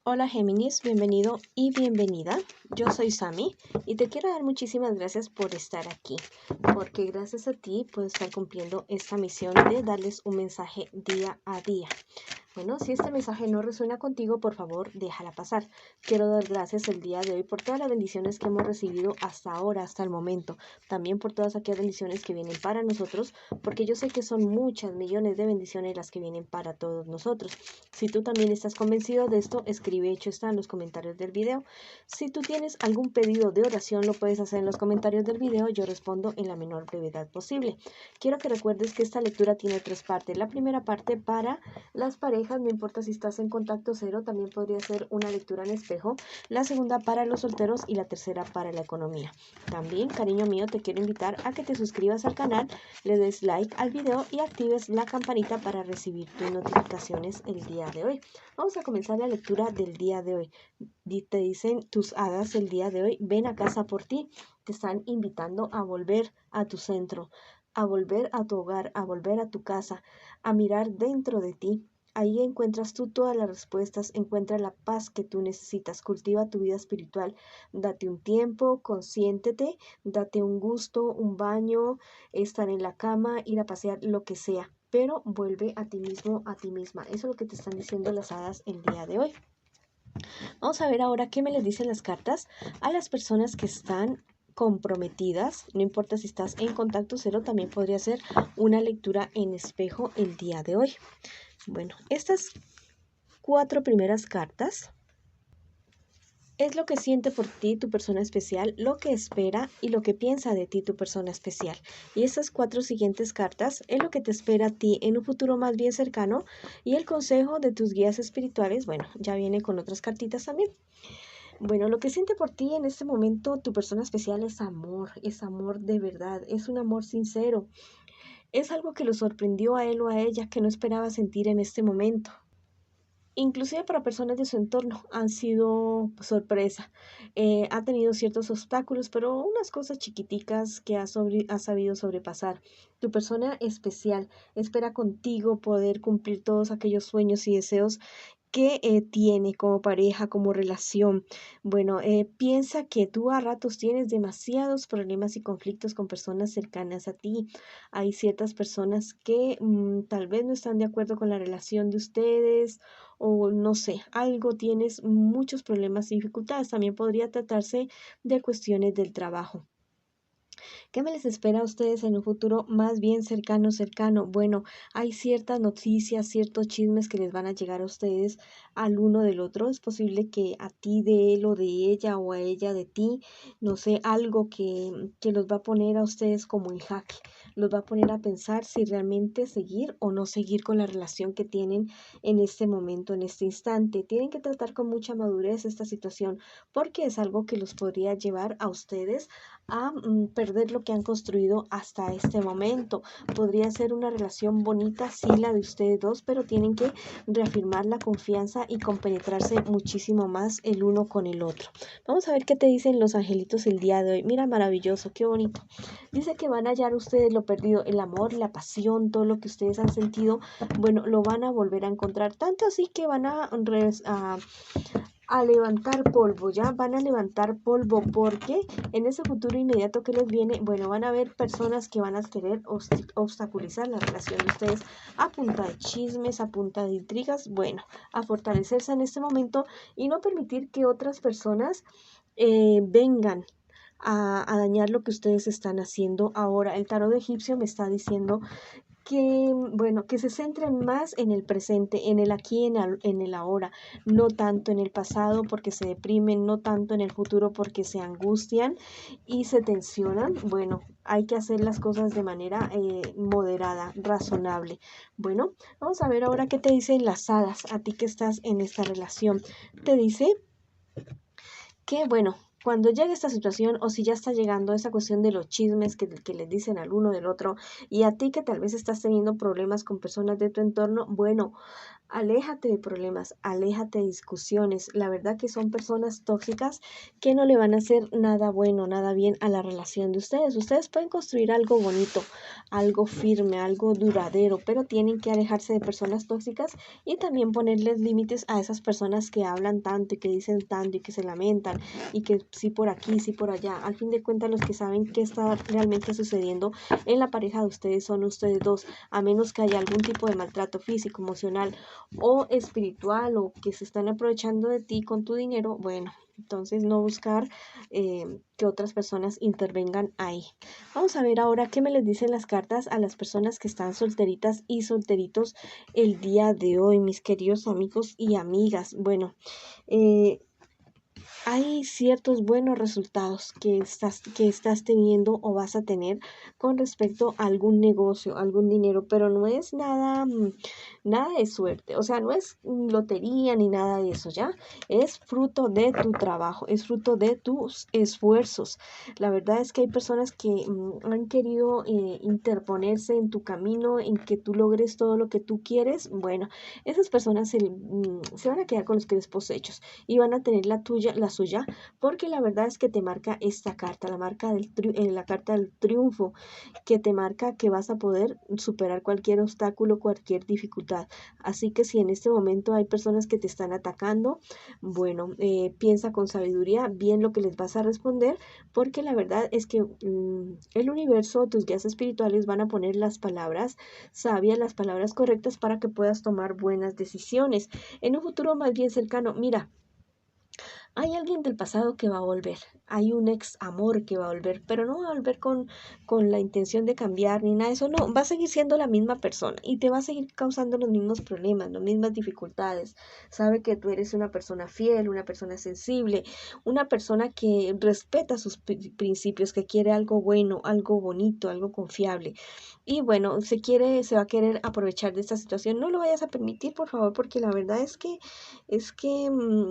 Hola Géminis, bienvenido y bienvenida. Yo soy Sami y te quiero dar muchísimas gracias por estar aquí, porque gracias a ti puedo estar cumpliendo esta misión de darles un mensaje día a día. Bueno, si este mensaje no resuena contigo, por favor, déjala pasar. Quiero dar gracias el día de hoy por todas las bendiciones que hemos recibido hasta ahora, hasta el momento. También por todas aquellas bendiciones que vienen para nosotros, porque yo sé que son muchas, millones de bendiciones las que vienen para todos nosotros. Si tú también estás convencido de esto, escribe hecho está en los comentarios del video. Si tú tienes algún pedido de oración, lo puedes hacer en los comentarios del video. Yo respondo en la menor brevedad posible. Quiero que recuerdes que esta lectura tiene tres partes. La primera parte para las parejas, no importa si estás en contacto cero, también podría ser una lectura en espejo. La segunda para los solteros y la tercera para la economía. También, cariño mío, te quiero invitar a que te suscribas al canal, le des like al video y actives la campanita para recibir tus notificaciones el día de hoy. Vamos a comenzar la lectura del día de hoy. Te dicen tus hadas el día de hoy, ven a casa por ti. Te están invitando a volver a tu centro, a volver a tu hogar, a volver a tu casa, a mirar dentro de ti. Ahí encuentras tú todas las respuestas, encuentra la paz que tú necesitas, cultiva tu vida espiritual, date un tiempo, consiéntete, date un gusto, un baño, estar en la cama, ir a pasear, lo que sea, pero vuelve a ti mismo, a ti misma. Eso es lo que te están diciendo las hadas el día de hoy. Vamos a ver ahora qué me les dicen las cartas a las personas que están comprometidas. No importa si estás en contacto cero, también podría ser una lectura en espejo el día de hoy. Bueno, estas cuatro primeras cartas es lo que siente por ti tu persona especial, lo que espera y lo que piensa de ti tu persona especial. Y estas cuatro siguientes cartas es lo que te espera a ti en un futuro más bien cercano. Y el consejo de tus guías espirituales, bueno, ya viene con otras cartitas también. Bueno, lo que siente por ti en este momento tu persona especial es amor de verdad, es un amor sincero. Es algo que lo sorprendió a él o a ella que no esperaba sentir en este momento. Inclusive para personas de su entorno han sido sorpresa. Ha tenido ciertos obstáculos, pero unas cosas chiquiticas que ha sabido sobrepasar. Tu persona especial espera contigo poder cumplir todos aquellos sueños y deseos que tiene como pareja, como relación. Bueno, piensa que tú a ratos tienes demasiados problemas y conflictos con personas cercanas a ti. Hay ciertas personas que tal vez no están de acuerdo con la relación de ustedes o no sé, algo tienes muchos problemas y dificultades. También podría tratarse de cuestiones del trabajo. ¿Qué me les espera a ustedes en un futuro más bien cercano? Bueno, hay ciertas noticias, ciertos chismes que les van a llegar a ustedes al uno del otro. Es posible que a ti de él o de ella o a ella de ti, no sé, algo que los va a poner a ustedes como en jaque. Los va a poner a pensar si realmente seguir o no seguir con la relación que tienen en este momento, en este instante. Tienen que tratar con mucha madurez esta situación porque es algo que los podría llevar a ustedes a perder lo que han construido hasta este momento. Podría ser una relación bonita, sí, la de ustedes dos, pero tienen que reafirmar la confianza y compenetrarse muchísimo más el uno con el otro. Vamos a ver qué te dicen los angelitos el día de hoy. Mira, maravilloso, qué bonito. Dice que van a hallar ustedes lo perdido, el amor, la pasión, todo lo que ustedes han sentido, bueno, lo van a volver a encontrar. Tanto así que van a levantar polvo, ya van a levantar polvo porque en ese futuro inmediato que les viene, bueno, van a haber personas que van a querer obstaculizar la relación de ustedes a punta de chismes, a punta de intrigas, bueno, a fortalecerse en este momento y no permitir que otras personas vengan a dañar lo que ustedes están haciendo ahora. El tarot egipcio me está diciendo que, bueno, que se centren más en el presente, en el aquí, en el ahora, no tanto en el pasado porque se deprimen, no tanto en el futuro porque se angustian y se tensionan. Bueno, hay que hacer las cosas de manera moderada, razonable. Bueno, vamos a ver ahora qué te dicen las hadas a ti que estás en esta relación. Te dice que, bueno, cuando llegue esta situación o si ya está llegando esa cuestión de los chismes que les dicen al uno del otro y a ti que tal vez estás teniendo problemas con personas de tu entorno, bueno, aléjate de problemas, aléjate de discusiones. La verdad que son personas tóxicas que no le van a hacer nada bueno, nada bien a la relación de ustedes. Ustedes pueden construir algo bonito, algo firme, algo duradero, pero tienen que alejarse de personas tóxicas y también ponerles límites a esas personas que hablan tanto y que dicen tanto y que se lamentan y que sí por aquí, sí por allá. Al fin de cuentas, los que saben qué está realmente sucediendo en la pareja de ustedes son ustedes dos, a menos que haya algún tipo de maltrato físico, emocional o espiritual o que se están aprovechando de ti con tu dinero, bueno, entonces no buscar que otras personas intervengan ahí. Vamos a ver ahora qué me les dicen las cartas a las personas que están solteritas y solteritos el día de hoy, mis queridos amigos y amigas. Bueno, hay ciertos buenos resultados que estás teniendo o vas a tener con respecto a algún negocio, algún dinero, pero no es nada, nada de suerte, o sea, no es lotería ni nada de eso, ¿ya? Es fruto de tu trabajo, es fruto de tus esfuerzos. La verdad es que hay personas que han querido interponerse en tu camino, en que tú logres todo lo que tú quieres. Bueno, esas personas se van a quedar con los crespos hechos y van a tener la suya, porque la verdad es que te marca esta carta, la carta del triunfo, que te marca que vas a poder superar cualquier obstáculo, cualquier dificultad. Así que si en este momento hay personas que te están atacando, bueno, piensa con sabiduría bien lo que les vas a responder, porque la verdad es que el universo, tus guías espirituales van a poner las palabras sabias, las palabras correctas para que puedas tomar buenas decisiones en un futuro más bien cercano. Mira, hay alguien del pasado que va a volver, hay un ex amor que va a volver, pero no va a volver con la intención de cambiar ni nada de eso, no, va a seguir siendo la misma persona y te va a seguir causando los mismos problemas, las mismas dificultades. Sabe que tú eres una persona fiel, una persona sensible, una persona que respeta sus principios, que quiere algo bueno, algo bonito, algo confiable. Y bueno, se va a querer aprovechar de esta situación. No lo vayas a permitir, por favor, porque la verdad es que,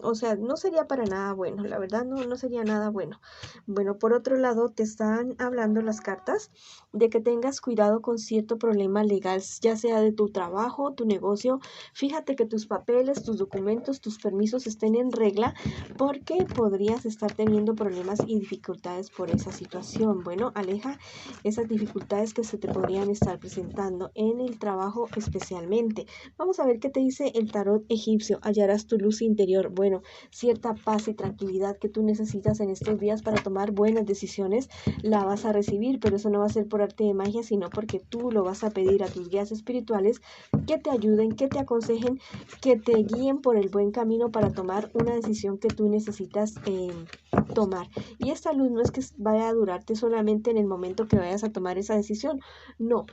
o sea, no sería para nada bueno, la verdad no sería nada bueno. Bueno, por otro lado, te están hablando las cartas de que tengas cuidado con cierto problema legal, ya sea de tu trabajo, tu negocio. Fíjate que tus papeles, tus documentos, tus permisos estén en regla, porque podrías estar teniendo problemas y dificultades por esa situación. Bueno, aleja esas dificultades que se te podrían estar presentando en el trabajo especialmente. Vamos a ver qué te dice el tarot egipcio. Hallarás tu luz interior. Bueno, cierta paz y tranquilidad que tú necesitas en estos días para tomar buenas decisiones, la vas a recibir, pero eso no va a ser por arte de magia, sino porque tú lo vas a pedir a tus guías espirituales que te ayuden, que te aconsejen, que te guíen por el buen camino para tomar una decisión que tú necesitas tomar. Y esta luz no es que vaya a durarte solamente en el momento que vayas a tomar esa decisión, no.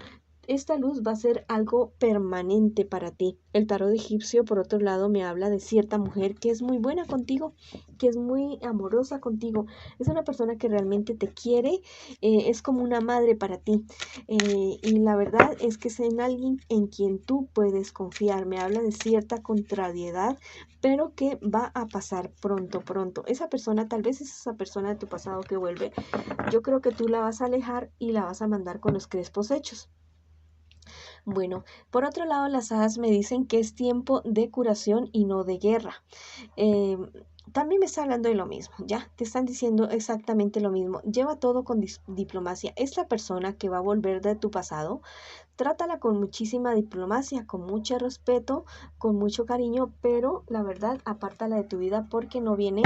Esta luz va a ser algo permanente para ti. El tarot egipcio, por otro lado, me habla de cierta mujer que es muy buena contigo, que es muy amorosa contigo. Es una persona que realmente te quiere, es como una madre para ti. Y la verdad es que es en alguien en quien tú puedes confiar. Me habla de cierta contrariedad, pero que va a pasar pronto, pronto. Esa persona, tal vez es esa persona de tu pasado que vuelve. Yo creo que tú la vas a alejar y la vas a mandar con los crespos hechos. Bueno, por otro lado, las hadas me dicen que es tiempo de curación y no de guerra. Eh, también me está hablando de lo mismo, ¿ya? Te están diciendo exactamente lo mismo. Lleva todo con diplomacia. Es la persona que va a volver de tu pasado. Trátala con muchísima diplomacia, con mucho respeto, con mucho cariño, pero la verdad, apártala de tu vida porque no viene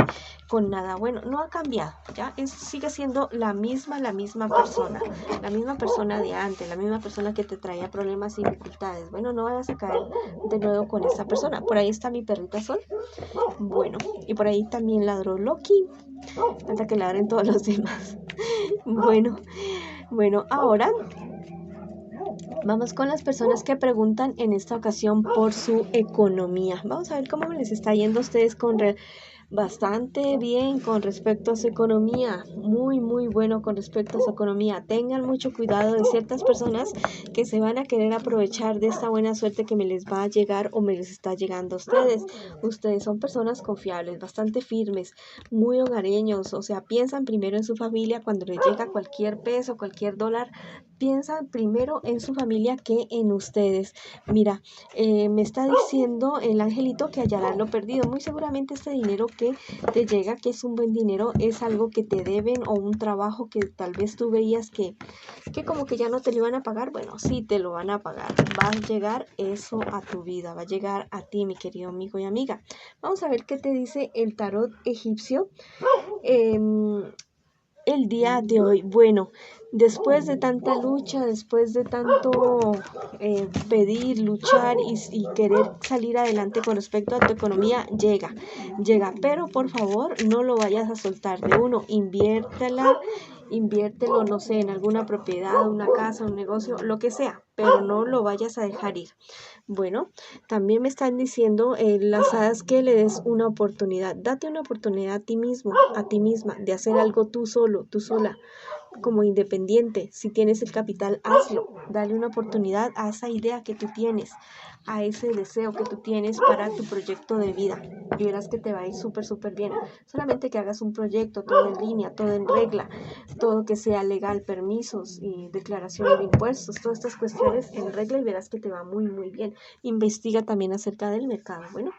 con nada bueno. No ha cambiado, ¿ya? Sigue siendo la misma persona de antes, la misma persona que te traía problemas y dificultades. Bueno, no vayas a caer de nuevo con esa persona. Por ahí está mi perrita Sol. Bueno, y por ahí también ladró Loki, hasta que ladren todos los demás. Bueno, ahora vamos con las personas que preguntan en esta ocasión por su economía. Vamos a ver cómo les está yendo a ustedes bastante bien con respecto a su economía, muy bueno con respecto a su economía. Tengan mucho cuidado de ciertas personas que se van a querer aprovechar de esta buena suerte que me les va a llegar o me les está llegando a ustedes. Ustedes son personas confiables, bastante firmes, muy hogareños, o sea, piensan primero en su familia cuando les llega cualquier peso, cualquier dólar. Piensan primero en su familia que en ustedes. Mira, me está diciendo el angelito que hallarás lo perdido. Muy seguramente este dinero que te llega, que es un buen dinero, es algo que te deben o un trabajo que tal vez tú veías que como que ya no te lo iban a pagar. Bueno, sí te lo van a pagar. Va a llegar eso a tu vida, va a llegar a ti, mi querido amigo y amiga. Vamos a ver qué te dice el tarot egipcio. El día de hoy. Bueno, después de tanta lucha, después de tanto pedir, luchar y querer salir adelante con respecto a tu economía, llega, pero por favor no lo vayas a soltar de uno, inviértelo, no sé, en alguna propiedad, una casa, un negocio, lo que sea, pero no lo vayas a dejar ir. Bueno, también me están diciendo las hadas que le des una oportunidad. Date una oportunidad a ti mismo, a ti misma, de hacer algo tú solo, tú sola, como independiente. Si tienes el capital, hazlo. Dale una oportunidad a esa idea que tú tienes, a ese deseo que tú tienes para tu proyecto de vida. Y verás que te va a ir súper bien. Solamente que hagas un proyecto, todo en línea, todo en regla, todo que sea legal, permisos y declaración de impuestos, todas estas cuestiones en regla y verás que te va muy bien. Investiga también acerca del mercado. Bueno,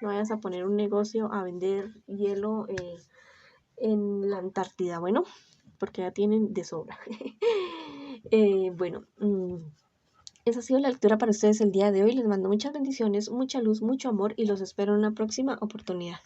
no vayas a poner un negocio a vender hielo en la Antártida, bueno, porque ya tienen de sobra. Bueno, esa ha sido la lectura para ustedes el día de hoy. Les mando muchas bendiciones, mucha luz, mucho amor y los espero en una próxima oportunidad.